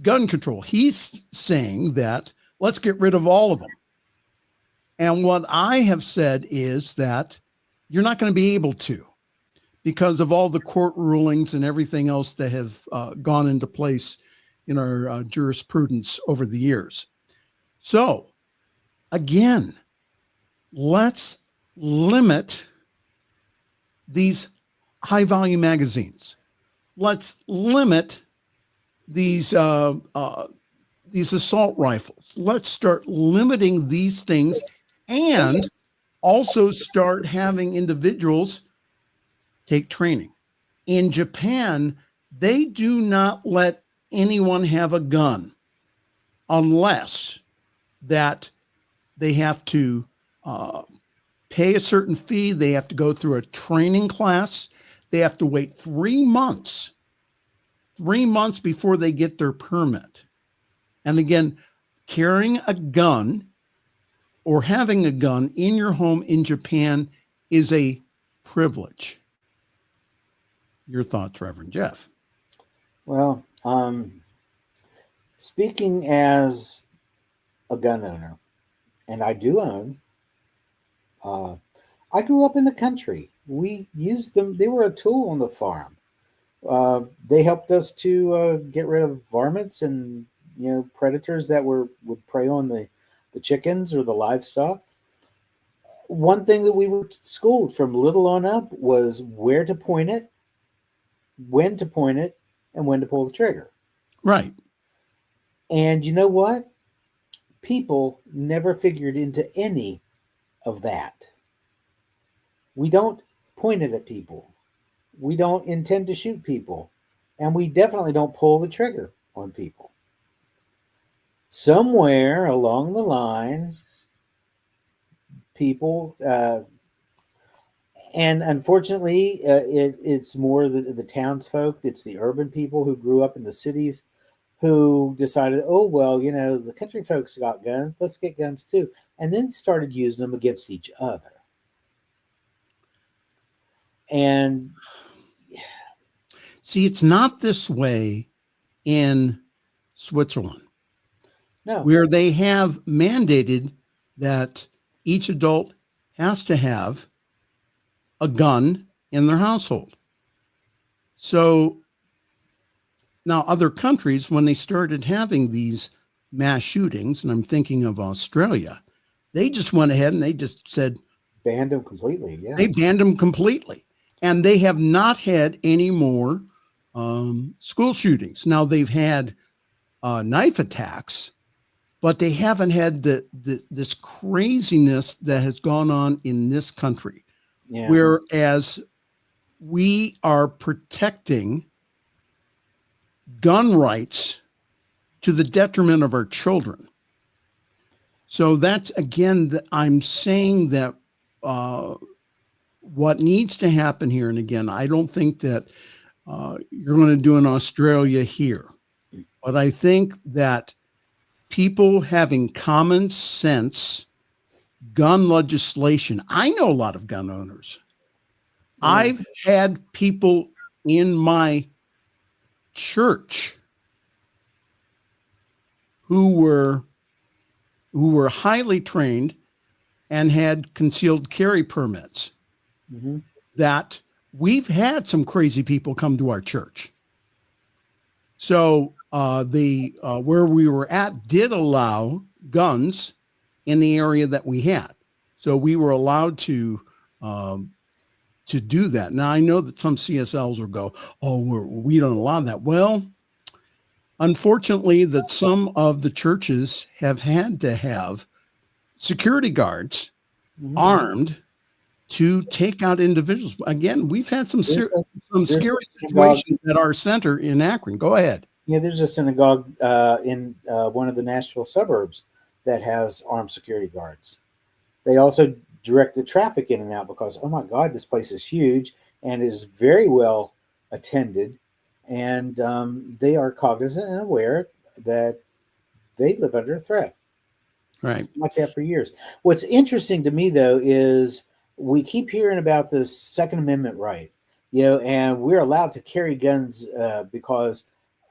gun control. He's saying that let's get rid of all of them. And what I have said is that you're not going to be able to, because of all the court rulings and everything else that have gone into place in our jurisprudence over the years. So, again, let's limit these high-volume magazines. Let's limit these assault rifles. Let's start limiting these things, and also start having individuals take training. In Japan, they do not let anyone have a gun unless that they have to pay a certain fee. They have to go through a training class. They have to wait 3 months before they get their permit. And again, carrying a gun or having a gun in your home in Japan is a privilege. Your thoughts, Reverend Jeff? Well, speaking as a gun owner, and I do own, I grew up in the country. We used them. They were a tool on the farm. They helped us to get rid of varmints and predators that would prey on the chickens or the livestock. One thing that we were schooled from little on up was where to point it, when to point it, and when to pull the trigger. Right. And you know what? People never figured into any of that. We don't point it at people. We don't intend to shoot people. And we definitely don't pull the trigger on people. Somewhere along the lines, people, and unfortunately, it's more the townsfolk, it's the urban people who grew up in the cities who decided, oh, well, the country folks got guns, let's get guns too. And then started using them against each other. And see, it's not this way in Switzerland. No. Where they have mandated that each adult has to have a gun in their household. So now other countries, when they started having these mass shootings, and I'm thinking of Australia, they just went ahead and they just said, banned them completely. Yeah. They banned them completely. And they have not had any more school shootings. Now they've had knife attacks, but they haven't had this craziness that has gone on in this country. Yeah. Whereas we are protecting gun rights to the detriment of our children. So that's, again, I'm saying that what needs to happen here, and again, I don't think that you're going to do in Australia here, but I think that people having common sense gun legislation. I know a lot of gun owners. Yeah. I've had people in my church who were highly trained and had concealed carry permits. Mm-hmm. That we've had some crazy people come to our church. So where we were at did allow guns in the area that we had. So we were allowed to do that. Now I know that some CSLs will go, oh, we don't allow that. Well, unfortunately, that some of the churches have had to have security guards armed to take out individuals. Again, we've had some scary situations at our center in Akron. Go ahead. Yeah, there's a synagogue in one of the Nashville suburbs that has armed security guards. They also direct the traffic in and out because, oh my God, this place is huge and is very well attended. And they are cognizant and aware that they live under a threat. Right. It's been like that for years. What's interesting to me, though, is we keep hearing about this Second Amendment right. and we're allowed to carry guns because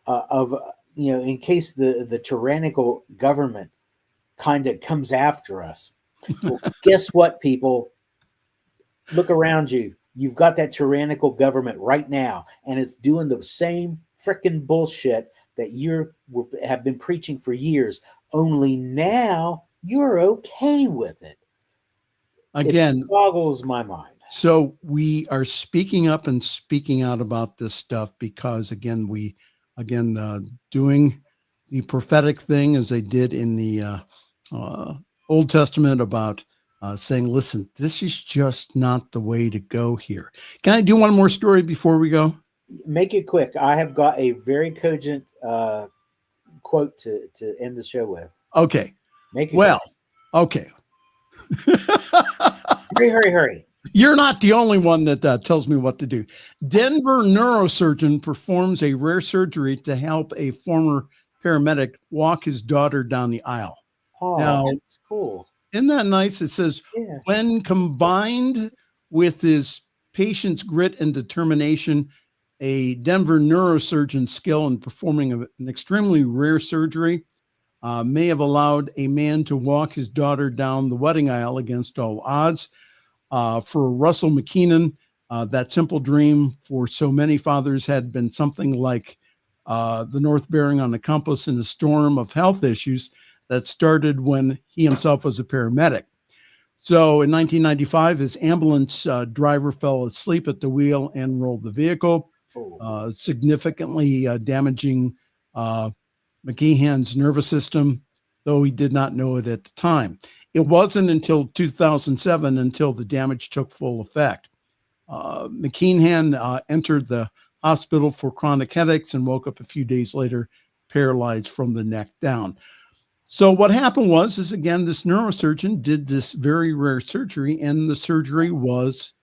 of in case the tyrannical government kind of comes after us. Well, guess what, people? Look around you. You've got that tyrannical government right now, and it's doing the same freaking bullshit that have been preaching for years. Only now you're okay with it. Again, it boggles my mind. So we are speaking up and speaking out about this stuff because, again, doing the prophetic thing as they did in the Old Testament about saying, listen, this is just not the way to go here. Can I do one more story before we go? Make it quick. I have got a very cogent quote to end the show with. Okay. Make it well, quick. Okay. Hurry. You're not the only one that tells me what to do. Denver neurosurgeon performs a rare surgery to help a former paramedic walk his daughter down the aisle. Oh, now, that's cool. Isn't that nice? It says, when combined with his patient's grit and determination, a Denver neurosurgeon's skill in performing an extremely rare surgery may have allowed a man to walk his daughter down the wedding aisle against all odds. For Russell McKinnon, that simple dream for so many fathers had been something like the north bearing on the compass in a storm of health issues that started when he himself was a paramedic. So in 1995, his ambulance driver fell asleep at the wheel and rolled the vehicle, significantly damaging McKeehan's nervous system, though he did not know it at the time. It wasn't until 2007 until the damage took full effect. McKeehan entered the hospital for chronic headaches and woke up a few days later, paralyzed from the neck down. So what happened was again, this neurosurgeon did this very rare surgery, and the surgery was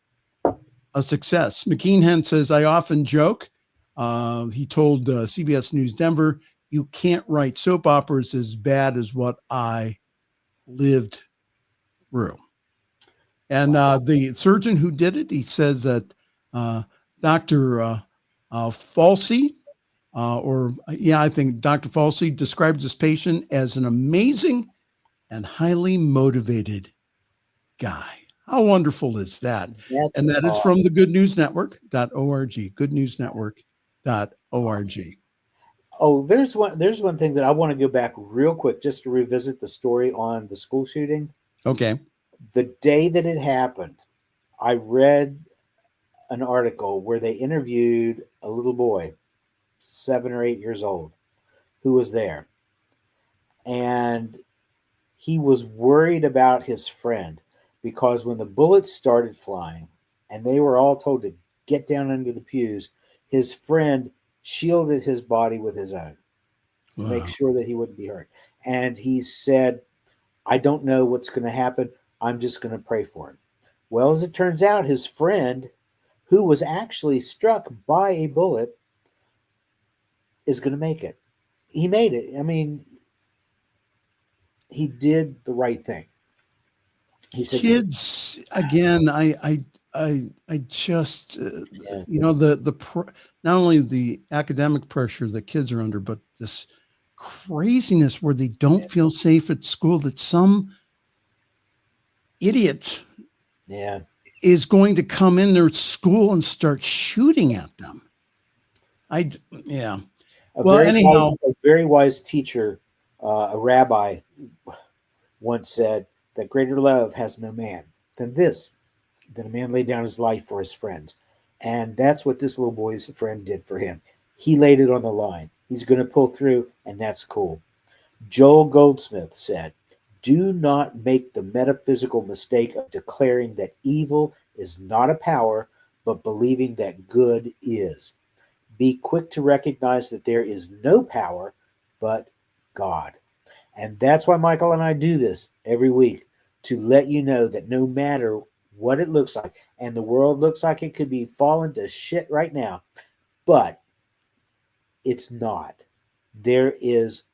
a success. McKeehan says, I often joke, he told CBS News Denver, you can't write soap operas as bad as what I lived through. And the surgeon who did it, he says that Dr. Falsey, I think Dr. Falsey described this patient as an amazing and highly motivated guy. How wonderful is that? And that is from the goodnewsnetwork.org, goodnewsnetwork.org. Oh, there's one thing that I want to go back real quick just to revisit the story on the school shooting. Okay. The day that it happened, I read an article where they interviewed a little boy, 7 or 8 years old, who was there. And he was worried about his friend because when the bullets started flying and they were all told to get down under the pews, his friend shielded his body with his own to make sure that he wouldn't be hurt. And he said, I don't know what's going to happen. I'm just going to pray for him. Well, as it turns out, his friend, who was actually struck by a bullet, is going to make it. He made it. I mean, he did the right thing. He said, kids, again, I just, not only the academic pressure that kids are under, but this craziness where they don't feel safe at school, that some idiot is going to come in their school and start shooting at them. A very wise teacher, a rabbi, once said that greater love has no man than a man laid down his life for his friends. And that's what this little boy's friend did for him. He laid it on the line. He's going to pull through, and that's cool. Joel Goldsmith said, do not make the metaphysical mistake of declaring that evil is not a power, but believing that good is. Be quick to recognize that there is no power but God. And that's why Michael and I do this every week, to let you know that no matter what it looks like, and the world looks like it could be falling to shit right now, but it's not. There is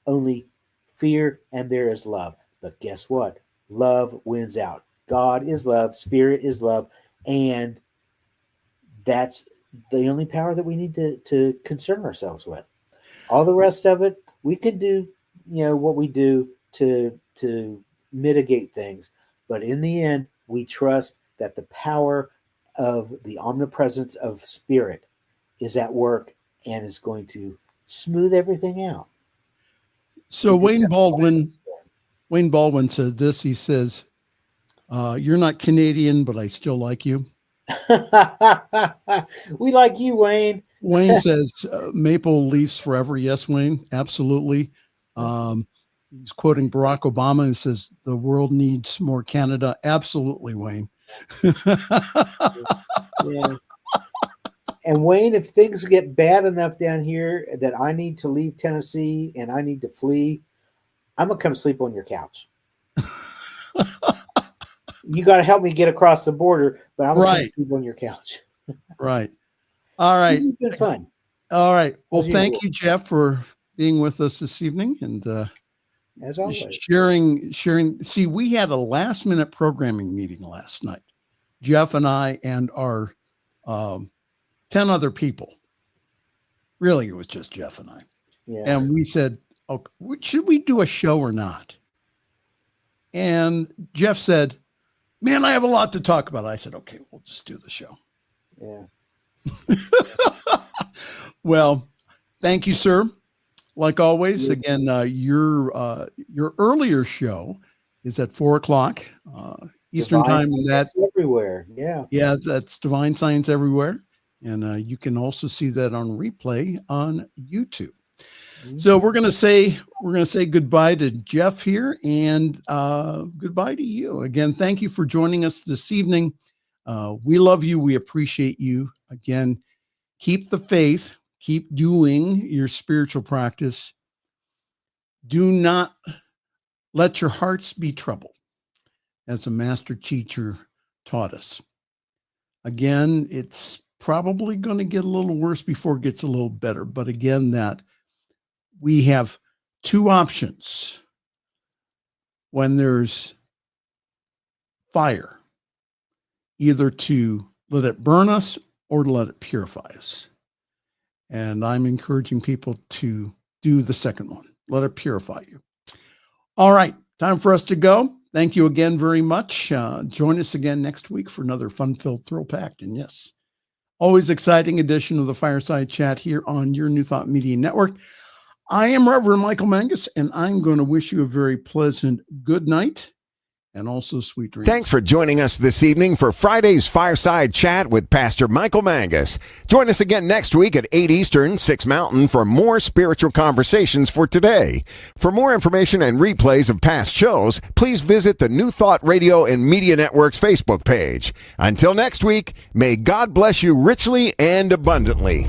only fear and there is love. But guess what? Love wins out. God is love, Spirit is love, and That's the only power that we need to concern ourselves with. All the rest of it, we could do, what we do to mitigate things. But in the end, we trust that the power of the omnipresence of spirit is at work and is going to smooth everything out. So Wayne Baldwin said this. He says, "You're not Canadian, but I still like you." We like you, Wayne. Wayne says, "Maple Leafs forever." Yes, Wayne, absolutely. He's quoting Barack Obama and says, "The world needs more Canada." Absolutely, Wayne. Yeah. And Wayne, if things get bad enough down here that I need to leave Tennessee and I need to flee, I'm going to come sleep on your couch. You got to help me get across the border, but I'm going to sleep on your couch. Right. All right. This has been fun. All right. Well, thank you, Jeff, for being with us this evening and as always sharing. See, we had a last-minute programming meeting last night. Jeff and I and our 10 other people. Really, it was just Jeff and I. Yeah. And we said, "Okay, should we do a show or not?" And Jeff said, "Man, I have a lot to talk about." I said, "Okay, we'll just do the show." Yeah. Well, thank you, sir. Like always, again, your earlier show is at 4:00 Eastern time. And that's everywhere. Yeah. Yeah, that's Divine Science Everywhere. And you can also see that on replay on YouTube. So we're gonna say goodbye to Jeff here, and goodbye to you again. Thank you for joining us this evening. We love you. We appreciate you. Again, keep the faith. Keep doing your spiritual practice. Do not let your hearts be troubled, as a master teacher taught us. Again, it's probably going to get a little worse before it gets a little better. But again, that we have two options when there's fire, either to let it burn us or to let it purify us. And I'm encouraging people to do the second one. Let it purify you. All right, time for us to go. Thank you again very much. Join us again next week for another fun-filled, thrill-packed, and yes, always exciting edition of the Fireside Chat here on your New Thought Media Network. I am Reverend Michael Mangus, and I'm going to wish you a very pleasant good night and also sweet dreams. Thanks for joining us this evening for Friday's Fireside Chat with Pastor Michael Mangus. Join us again next week at 8 Eastern, 6 Mountain for more spiritual conversations for today. For more information and replays of past shows, please visit the New Thought Radio and Media Network's Facebook page. Until next week, may God bless you richly and abundantly.